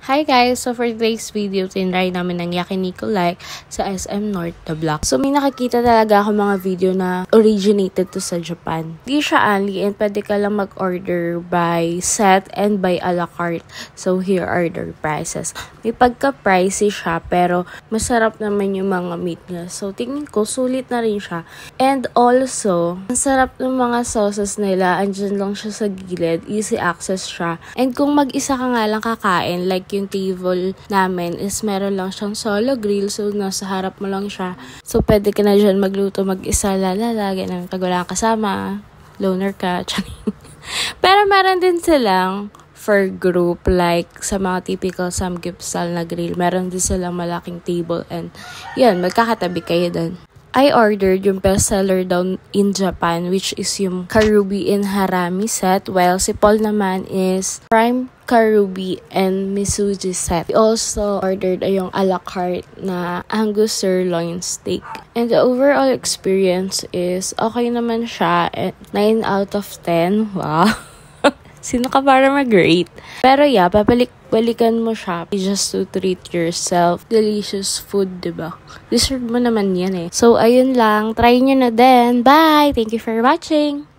Hi guys! So for today's video, tinry namin ng Yakiniku Like sa SM North, the block. So may nakikita talaga ako mga video na originated to sa Japan. Hindi siya only and pwede ka lang mag-order by set and by a la carte. So here are their prices. May pagka-pricey siya pero masarap naman yung mga meat niya. So tingin ko sulit na rin siya. And also, ang sarap ng mga sauces nila. Andyan lang siya sa gilid. Easy access siya. And kung mag-isa ka nga lang kakain, like yung table namin is meron lang siyang solo grill. So, nasa harap mo lang siya. So, pwede ka na dyan magluto mag-isa, lalala, ganun. Pag wala kasama, loner ka, Pero meron din silang for group, like sa mga typical samgyeopsal na grill. Meron din silang malaking table and yun, magkakatabi kayo dun. I ordered yung bestseller daw in Japan, which is yung Karubi and Harami set, while si Paul naman is Prime Karubi and Misuji set. We also ordered yung a la carte na Angus sirloin steak. And the overall experience is okay naman siya. 9 out of 10. Wow! Sino ka para mag-rate? Pero yeah, balikan mo siya just to treat yourself. Delicious food, diba? Deserve mo naman yan eh. So, ayun lang. Try nyo na din. Bye! Thank you for watching!